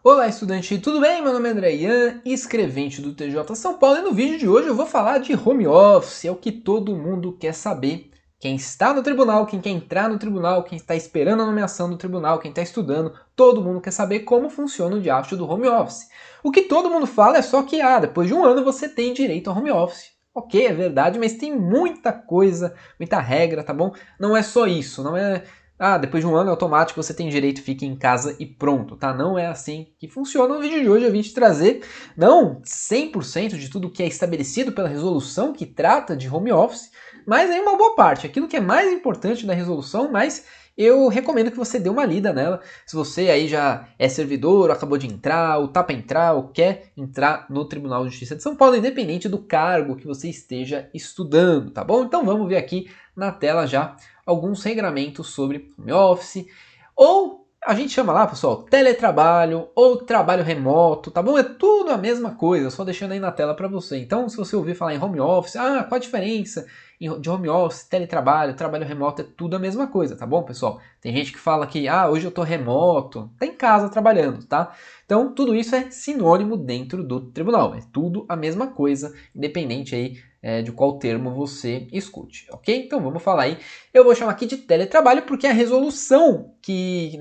Olá, estudante, tudo bem? Meu nome é André Ian, escrevente do TJ São Paulo, e no vídeo de hoje eu vou falar de home office, é o que todo mundo quer saber. Quem está no tribunal, quem quer entrar no tribunal, quem está esperando a nomeação do tribunal, quem está estudando, todo mundo quer saber como funciona o diacho do home office. O que todo mundo fala é só que, depois de um ano você tem direito ao home office. Ok, é verdade, mas tem muita coisa, muita regra, tá bom? Não é só isso, não é depois de um ano é automático, você tem direito, fique em casa e pronto, tá? Não é assim que funciona. No vídeo de hoje eu vim te trazer, não 100% de tudo que é estabelecido pela resolução que trata de home office, mas aí uma boa parte, aquilo que é mais importante da resolução, mas eu recomendo que você dê uma lida nela. Se você aí já é servidor, acabou de entrar, ou tá para entrar, ou quer entrar no Tribunal de Justiça de São Paulo, independente do cargo que você esteja estudando, tá bom? Então vamos ver aqui na tela já alguns regramentos sobre home office, ou a gente chama lá, pessoal, teletrabalho ou trabalho remoto, tá bom? É tudo a mesma coisa, só deixando aí na tela para você. Então, se você ouvir falar em home office, qual a diferença de home office, teletrabalho, trabalho remoto, é tudo a mesma coisa, tá bom, pessoal? Tem gente que fala que, hoje eu tô remoto, tá em casa trabalhando, tá? Então, tudo isso é sinônimo dentro do tribunal, é tudo a mesma coisa, independente aí de qual termo você escute, ok? Então vamos falar aí. Eu vou chamar aqui de teletrabalho porque a resolução que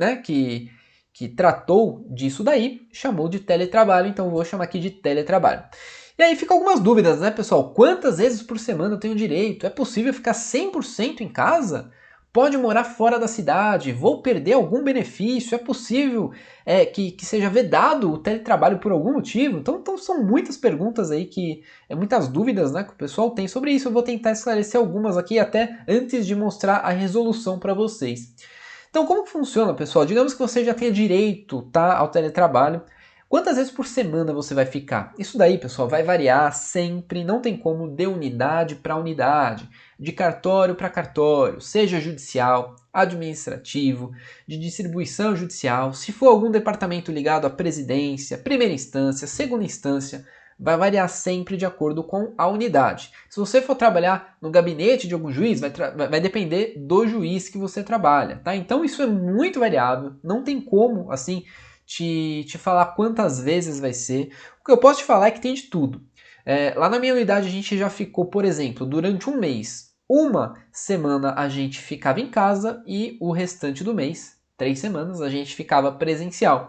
tratou disso daí chamou de teletrabalho, então vou chamar aqui de teletrabalho. E aí fica algumas dúvidas, né, pessoal? Quantas vezes por semana eu tenho direito? É possível ficar 100% em casa? Pode morar fora da cidade? Vou perder algum benefício? É possível que seja vedado o teletrabalho por algum motivo? Então são muitas perguntas aí muitas dúvidas, né, que o pessoal tem sobre isso. Eu vou tentar esclarecer algumas aqui até antes de mostrar a resolução para vocês. Então, como que funciona, pessoal? Digamos que você já tenha direito, tá, ao teletrabalho. Quantas vezes por semana você vai ficar? Isso daí, pessoal, vai variar sempre, não tem como de unidade para unidade, de cartório para cartório, seja judicial, administrativo, de distribuição judicial, se for algum departamento ligado à presidência, primeira instância, segunda instância, vai variar sempre de acordo com a unidade. Se você for trabalhar no gabinete de algum juiz, vai depender do juiz que você trabalha, tá? Então isso é muito variável, não tem como, assim, te falar quantas vezes vai ser. O que eu posso te falar é que tem de tudo. Lá na minha unidade a gente já ficou, por exemplo, durante um mês, uma semana a gente ficava em casa e o restante do mês, 3 semanas, a gente ficava presencial.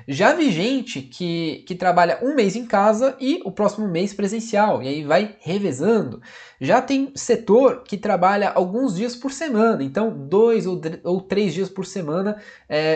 Já vi gente que trabalha um mês em casa e o próximo mês presencial, e aí vai revezando. Já tem setor que trabalha alguns dias por semana, então 2 ou 3 dias por semana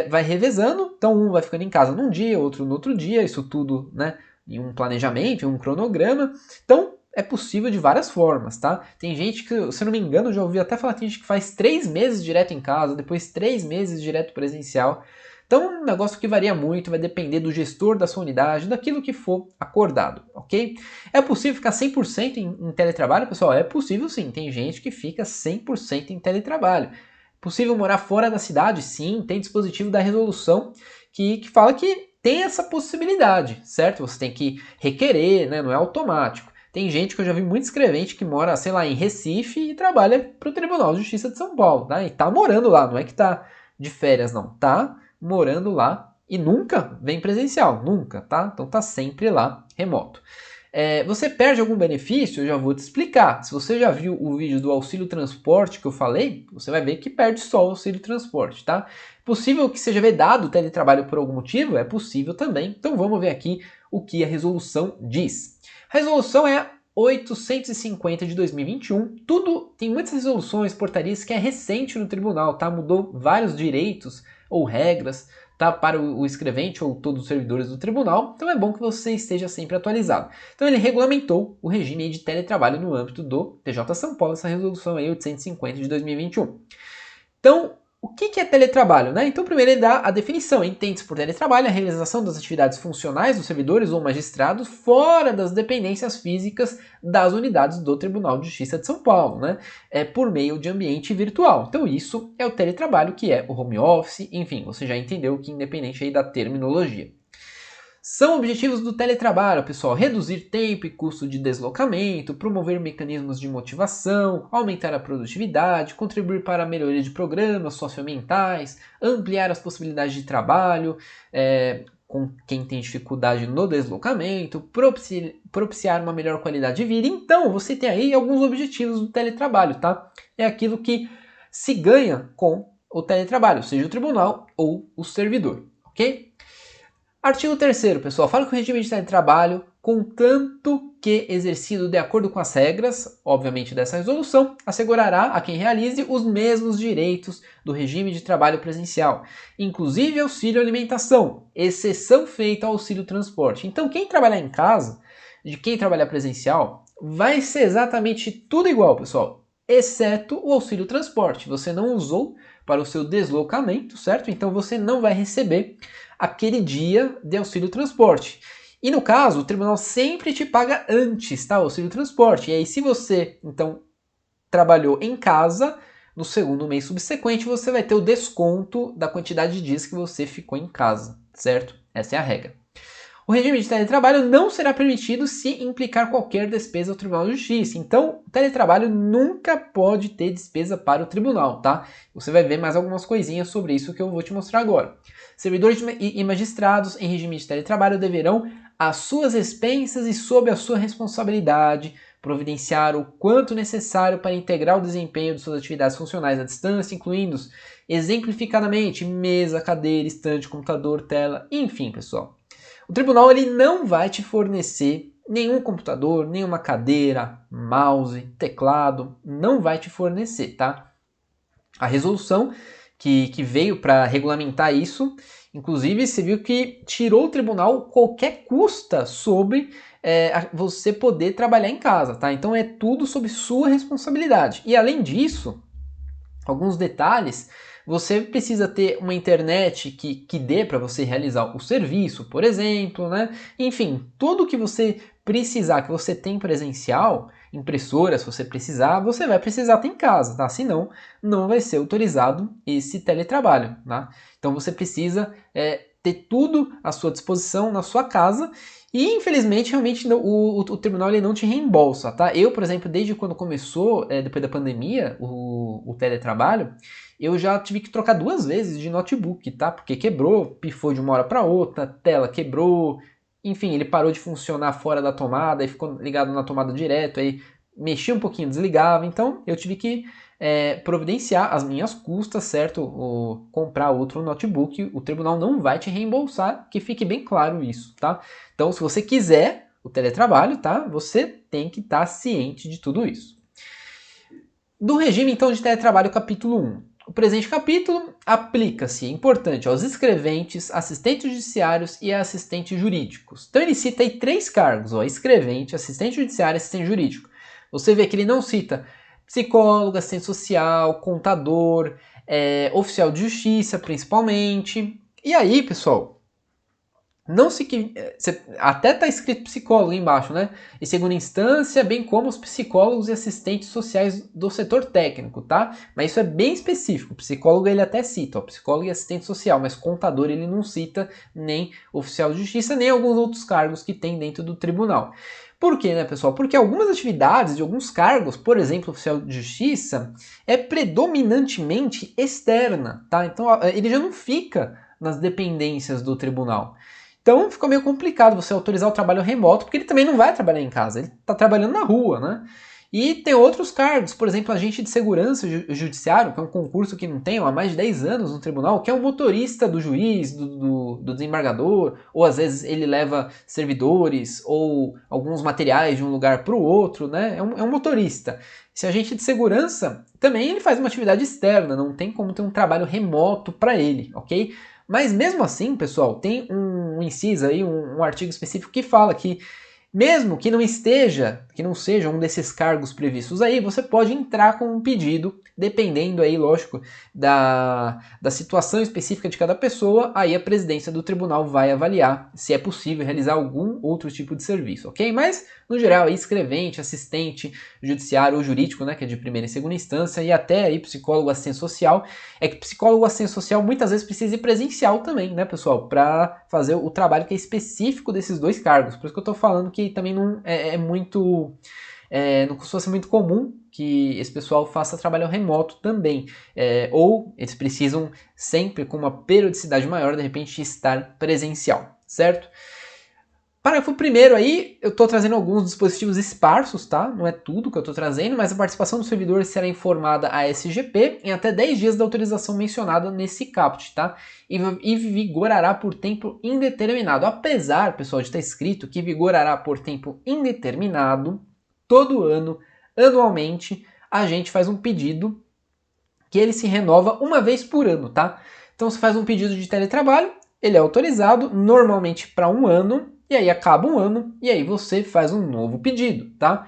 vai revezando, então um vai ficando em casa num dia, outro no outro dia, isso tudo, né, em um planejamento, em um cronograma. Então é possível de várias formas, tá? Tem gente que, se eu não me engano, já ouvi até falar que tem gente que faz 3 meses direto em casa, depois 3 meses direto presencial. Então, é um negócio que varia muito, vai depender do gestor da sua unidade, daquilo que for acordado, ok? É possível ficar 100% em teletrabalho, pessoal? É possível sim, tem gente que fica 100% em teletrabalho. Possível morar fora da cidade? Sim, tem dispositivo da resolução que fala que tem essa possibilidade, certo? Você tem que requerer, né? Não é automático. Tem gente que eu já vi muito escrevente que mora, sei lá, em Recife e trabalha para o Tribunal de Justiça de São Paulo, tá? E tá morando lá, não é que tá de férias, não. Tá morando lá e nunca vem presencial, nunca, tá? Então tá sempre lá remoto. Você perde algum benefício? Eu já vou te explicar. Se você já viu o vídeo do auxílio transporte que eu falei, você vai ver que perde só o auxílio transporte, tá? Possível que seja vedado o teletrabalho por algum motivo? É possível também. Então vamos ver aqui o que a resolução diz. A resolução é 850 de 2021. Tudo tem muitas resoluções, portarias que é recente no tribunal, tá? Mudou vários direitos ou regras, tá, para o escrevente ou todos os servidores do tribunal, então é bom que você esteja sempre atualizado. Então ele regulamentou o regime de teletrabalho no âmbito do TJ São Paulo, essa resolução aí 850 de 2021. Então, o que é teletrabalho? Né? Então, primeiro ele dá a definição. Entende-se por teletrabalho a realização das atividades funcionais dos servidores ou magistrados fora das dependências físicas das unidades do Tribunal de Justiça de São Paulo, né? Por meio de ambiente virtual. Então, isso é o teletrabalho, que é o home office, enfim, você já entendeu que independente aí da terminologia. São objetivos do teletrabalho, pessoal: reduzir tempo e custo de deslocamento, promover mecanismos de motivação, aumentar a produtividade, contribuir para a melhoria de programas socioambientais, ampliar as possibilidades de trabalho, com quem tem dificuldade no deslocamento, propiciar uma melhor qualidade de vida. Então, você tem aí alguns objetivos do teletrabalho, tá? É aquilo que se ganha com o teletrabalho, seja o tribunal ou o servidor, ok? Artigo 3º, pessoal, fala que o regime de teletrabalho, contanto que exercido de acordo com as regras, obviamente, dessa resolução, assegurará a quem realize os mesmos direitos do regime de trabalho presencial, inclusive auxílio alimentação, exceção feita ao auxílio transporte. Então, quem trabalhar em casa, de quem trabalhar presencial, vai ser exatamente tudo igual, pessoal, exceto o auxílio transporte. Você não usou para o seu deslocamento, certo? Então, você não vai receber aquele dia de auxílio transporte. E no caso, o tribunal sempre te paga antes, tá? O auxílio transporte. E aí, se você, então, trabalhou em casa, no segundo mês subsequente, você vai ter o desconto da quantidade de dias que você ficou em casa, certo? Essa é a regra. O regime de teletrabalho não será permitido se implicar qualquer despesa ao Tribunal de Justiça. Então, o teletrabalho nunca pode ter despesa para o tribunal, tá? Você vai ver mais algumas coisinhas sobre isso que eu vou te mostrar agora. Servidores e magistrados em regime de teletrabalho deverão, às suas expensas e sob a sua responsabilidade, providenciar o quanto necessário para integrar o desempenho de suas atividades funcionais à distância, incluindo, exemplificadamente, mesa, cadeira, estante, computador, tela, enfim, pessoal. O tribunal ele não vai te fornecer nenhum computador, nenhuma cadeira, mouse, teclado, não vai te fornecer, tá? A resolução que veio para regulamentar isso, inclusive você viu que tirou o tribunal qualquer custa sobre você poder trabalhar em casa, tá? Então é tudo sob sua responsabilidade. E além disso, alguns detalhes, você precisa ter uma internet que dê para você realizar o serviço, por exemplo, né? Enfim, tudo que você precisar, que você tem presencial, impressora, se você precisar, você vai precisar ter em casa, tá? Senão, não vai ser autorizado esse teletrabalho, tá? Então, você precisa ter tudo à sua disposição na sua casa e, infelizmente, realmente o tribunal ele não te reembolsa, tá? Eu, por exemplo, desde quando começou, depois da pandemia, o teletrabalho, eu já tive que trocar 2 vezes de notebook, tá? Porque quebrou, pifou de uma hora para outra, tela quebrou, enfim, ele parou de funcionar fora da tomada e ficou ligado na tomada direto, aí mexia um pouquinho, desligava, então eu tive que providenciar as minhas custas, certo? Comprar outro notebook, o tribunal não vai te reembolsar, que fique bem claro isso, tá? Então, se você quiser o teletrabalho, tá? Você tem que estar ciente de tudo isso. Do regime, então, de teletrabalho, capítulo 1. O presente capítulo aplica-se, é importante, aos escreventes, assistentes judiciários e assistentes jurídicos. Então ele cita aí 3 cargos, ó, escrevente, assistente judiciário e assistente jurídico. Você vê que ele não cita psicólogo, assistente social, contador, oficial de justiça, principalmente. E aí, pessoal, não se que até está escrito psicólogo embaixo, né? Em segunda instância, bem como os psicólogos e assistentes sociais do setor técnico, tá? Mas isso é bem específico. O psicólogo ele até cita, ó, psicólogo e assistente social, mas contador ele não cita nem oficial de justiça, nem alguns outros cargos que tem dentro do tribunal. Por quê, né, pessoal? Porque algumas atividades de alguns cargos, por exemplo, oficial de justiça, é predominantemente externa, tá? Então ele já não fica nas dependências do tribunal. Então ficou meio complicado você autorizar o trabalho remoto, porque ele também não vai trabalhar em casa, ele está trabalhando na rua, né? E tem outros cargos, por exemplo, agente de segurança judiciário, que é um concurso que não tem há mais de 10 anos no tribunal, que é o motorista do juiz, do desembargador, ou às vezes ele leva servidores ou alguns materiais de um lugar para o outro, né? É um motorista. Esse agente de segurança também ele faz uma atividade externa, não tem como ter um trabalho remoto para ele, ok? Mas mesmo assim, pessoal, tem um inciso aí, um artigo específico que fala que mesmo que não seja um desses cargos previstos aí, você pode entrar com um pedido, dependendo aí, lógico, da situação específica de cada pessoa, aí a presidência do tribunal vai avaliar se é possível realizar algum outro tipo de serviço, ok? Mas, no geral, aí, escrevente, assistente judiciário ou jurídico, né, que é de primeira e segunda instância, e até aí psicólogo, assistente social, é que psicólogo, assistente social muitas vezes precisa ir presencial também, né, pessoal, para fazer o trabalho que é específico desses 2 cargos, por isso que eu tô falando que também não não costuma ser muito comum que esse pessoal faça trabalho remoto também, ou eles precisam sempre com uma periodicidade maior, de repente, estar presencial. certo? Parágrafo 1º aí, eu estou trazendo alguns dispositivos esparsos, tá? Não é tudo que eu estou trazendo, mas a participação do servidor será informada à SGP em até 10 dias da autorização mencionada nesse caput, tá? E vigorará por tempo indeterminado. Apesar, pessoal, de estar escrito que vigorará por tempo indeterminado, todo ano, anualmente, a gente faz um pedido que ele se renova uma vez por ano, tá? Então você faz um pedido de teletrabalho, ele é autorizado normalmente para um ano, e aí acaba um ano, e aí você faz um novo pedido, tá?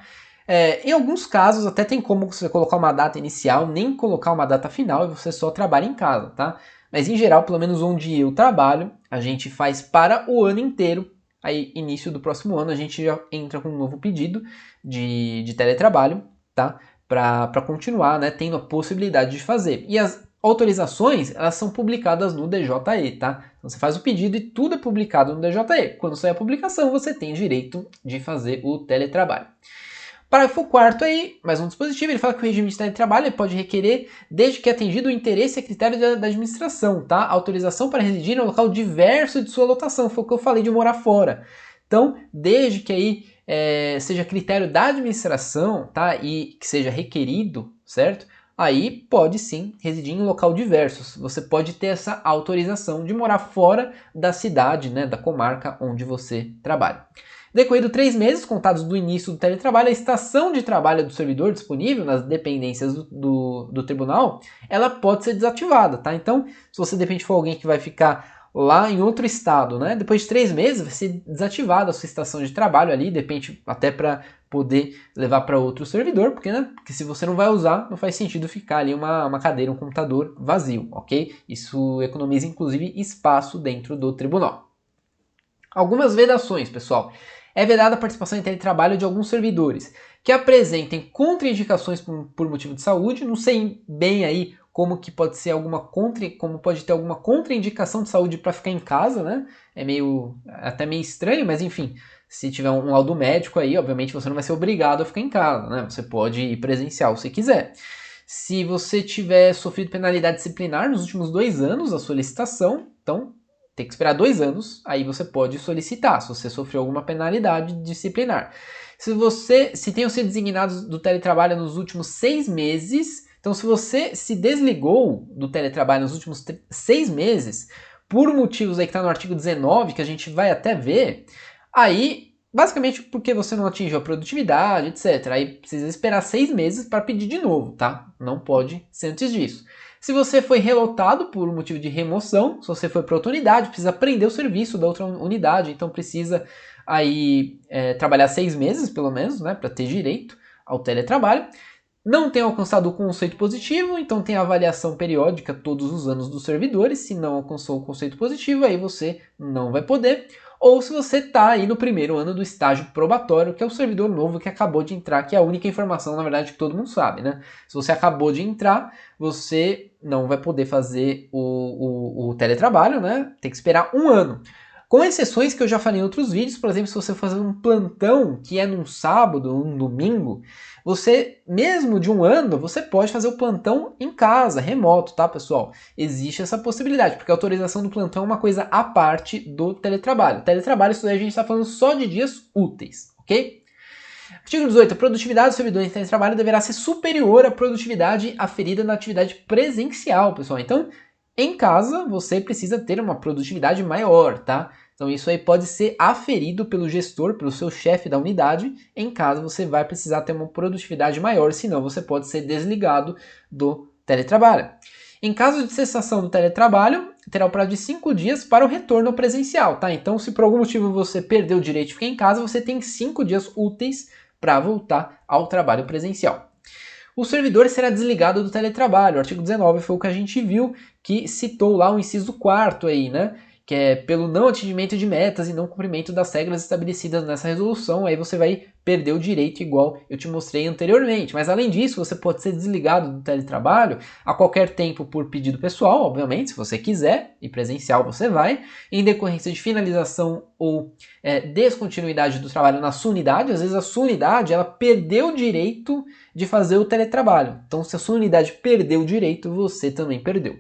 Em alguns casos até tem como você colocar uma data inicial, nem colocar uma data final, e você só trabalha em casa, tá? Mas em geral, pelo menos onde eu trabalho, a gente faz para o ano inteiro. Aí, início do próximo ano, a gente já entra com um novo pedido de teletrabalho, tá? Para continuar, né, tendo a possibilidade de fazer. E as autorizações, elas são publicadas no DJE, tá? Então você faz o pedido e tudo é publicado no DJE. Quando sair a publicação, você tem direito de fazer o teletrabalho. Parágrafo 4º aí, mais um dispositivo, ele fala que o regime de teletrabalho ele pode requerer, desde que atendido o interesse e critério da administração, tá? Autorização para residir em um local diverso de sua lotação, foi o que eu falei de morar fora. Então, desde que aí seja critério da administração, tá? E que seja requerido, certo? Aí pode sim residir em local diverso. Você pode ter essa autorização de morar fora da cidade, né? Da comarca onde você trabalha. Decorrido 3 meses, contados do início do teletrabalho, a estação de trabalho do servidor disponível nas dependências do tribunal, ela pode ser desativada, tá? Então, se você de repente for alguém que vai ficar lá em outro estado, né? Depois de 3 meses vai ser desativada a sua estação de trabalho ali, de repente até para poder levar para outro servidor, porque, né? Porque se você não vai usar, não faz sentido ficar ali uma cadeira, um computador vazio, ok? Isso economiza inclusive espaço dentro do tribunal. Algumas vedações, pessoal. É vedada a participação em teletrabalho de alguns servidores que apresentem contraindicações por motivo de saúde. Não sei bem aí como que pode ser como pode ter alguma contraindicação de saúde para ficar em casa, né? É até meio estranho, mas enfim, se tiver um laudo médico aí, obviamente você não vai ser obrigado a ficar em casa, né? Você pode ir presencial se quiser. Se você tiver sofrido penalidade disciplinar nos últimos 2 anos, a solicitação, então tem que esperar 2 anos, aí você pode solicitar, se você sofreu alguma penalidade disciplinar. Se tenham sido designados do teletrabalho nos últimos 6 meses, então se você se desligou do teletrabalho nos últimos 6 meses, por motivos aí que está no artigo 19, que a gente vai até ver, aí, basicamente porque você não atingiu a produtividade, etc. Aí precisa esperar 6 meses para pedir de novo, tá? Não pode ser antes disso. Se você foi relotado por um motivo de remoção, se você foi para outra unidade, precisa aprender o serviço da outra unidade, então precisa aí trabalhar 6 meses, pelo menos, né, para ter direito ao teletrabalho. Não tem alcançado o conceito positivo, então tem avaliação periódica todos os anos dos servidores. Se não alcançou o conceito positivo, aí você não vai poder. Ou se você está aí no primeiro ano do estágio probatório, que é o servidor novo que acabou de entrar, que é a única informação, na verdade, que todo mundo sabe, né? Se você acabou de entrar, você não vai poder fazer o teletrabalho, né? Tem que esperar 1 ano. Com exceções que eu já falei em outros vídeos, por exemplo, se você fazer um plantão que é num sábado, um domingo, você, mesmo de 1 ano, você pode fazer o plantão em casa, remoto, tá, pessoal? Existe essa possibilidade, porque a autorização do plantão é uma coisa à parte do teletrabalho. Teletrabalho, isso daí a gente está falando só de dias úteis, ok? Artigo 18. A produtividade do servidor em teletrabalho deverá ser superior à produtividade aferida na atividade presencial, pessoal. Então, em casa, você precisa ter uma produtividade maior, tá? Então isso aí pode ser aferido pelo gestor, pelo seu chefe da unidade. Em casa você vai precisar ter uma produtividade maior, senão você pode ser desligado do teletrabalho. Em caso de cessação do teletrabalho, terá o prazo de 5 dias para o retorno ao presencial, tá? Então se por algum motivo você perdeu o direito de ficar em casa, você tem 5 dias úteis para voltar ao trabalho presencial. O servidor será desligado do teletrabalho. O artigo 19 foi o que a gente viu, que citou lá o inciso 4º aí, né? Que é pelo não atingimento de metas e não cumprimento das regras estabelecidas nessa resolução, aí você vai perder o direito igual eu te mostrei anteriormente. Mas além disso, você pode ser desligado do teletrabalho a qualquer tempo por pedido pessoal, obviamente, se você quiser, e presencial você vai, em decorrência de finalização ou descontinuidade do trabalho na sua unidade. Às vezes a sua unidade ela perdeu o direito de fazer o teletrabalho. Então se a sua unidade perdeu o direito, você também perdeu.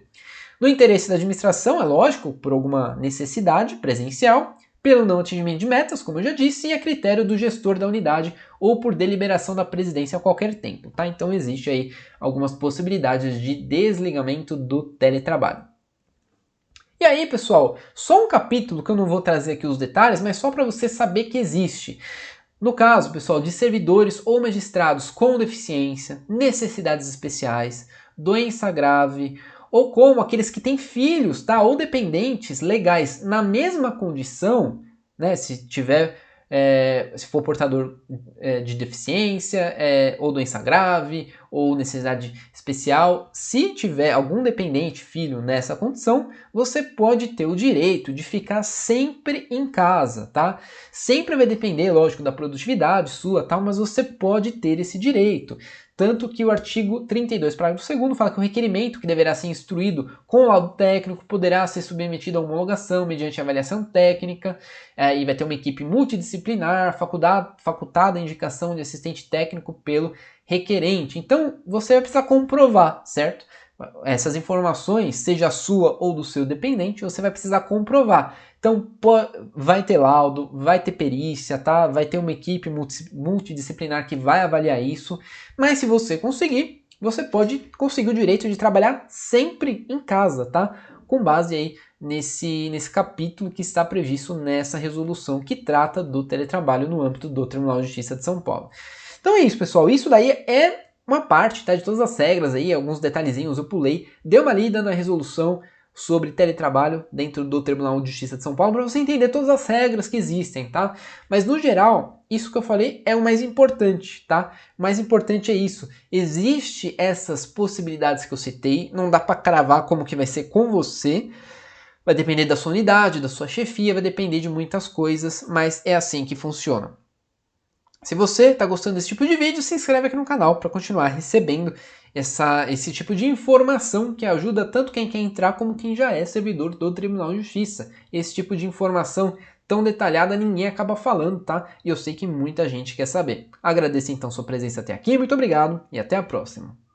No interesse da administração, é lógico, por alguma necessidade presencial, pelo não atingimento de metas, como eu já disse, e a critério do gestor da unidade ou por deliberação da presidência a qualquer tempo, tá? Então existe aí algumas possibilidades de desligamento do teletrabalho. E aí, pessoal, só um capítulo que eu não vou trazer aqui os detalhes, mas só para você saber que existe. No caso, pessoal, de servidores ou magistrados com deficiência, necessidades especiais, doença grave, ou como aqueles que têm filhos, tá? Ou dependentes legais na mesma condição, né? Se tiver, se for portador de deficiência, ou doença grave, ou necessidade especial, se tiver algum dependente, filho, nessa condição, você pode ter o direito de ficar sempre em casa, tá? Sempre vai depender, lógico, da produtividade sua, tal, mas você pode ter esse direito. Tanto que o artigo 32, parágrafo 2º, fala que o requerimento que deverá ser instruído com laudo técnico poderá ser submetido a homologação mediante avaliação técnica, e vai ter uma equipe multidisciplinar, facultada a indicação de assistente técnico pelo requerente. Então, você vai precisar comprovar, certo? Essas informações, seja a sua ou do seu dependente, você vai precisar comprovar. Então, vai ter laudo, vai ter perícia, tá? Vai ter uma equipe multidisciplinar que vai avaliar isso. Mas se você conseguir, você pode conseguir o direito de trabalhar sempre em casa, tá? Com base aí nesse capítulo que está previsto nessa resolução que trata do teletrabalho no âmbito do Tribunal de Justiça de São Paulo. Então é isso, pessoal. Isso daí é uma parte, tá, de todas as regras aí, alguns detalhezinhos eu pulei. Dê uma lida na resolução sobre teletrabalho dentro do Tribunal de Justiça de São Paulo para você entender todas as regras que existem, tá? Mas no geral, isso que eu falei é o mais importante, tá? O mais importante é isso. Existe essas possibilidades que eu citei, não dá para cravar como que vai ser com você. Vai depender da sua unidade, da sua chefia, vai depender de muitas coisas, mas é assim que funciona. Se você está gostando desse tipo de vídeo, se inscreve aqui no canal para continuar recebendo esse tipo de informação que ajuda tanto quem quer entrar como quem já é servidor do Tribunal de Justiça. Esse tipo de informação tão detalhada ninguém acaba falando, tá? E eu sei que muita gente quer saber. Agradeço então sua presença até aqui, muito obrigado e até a próxima.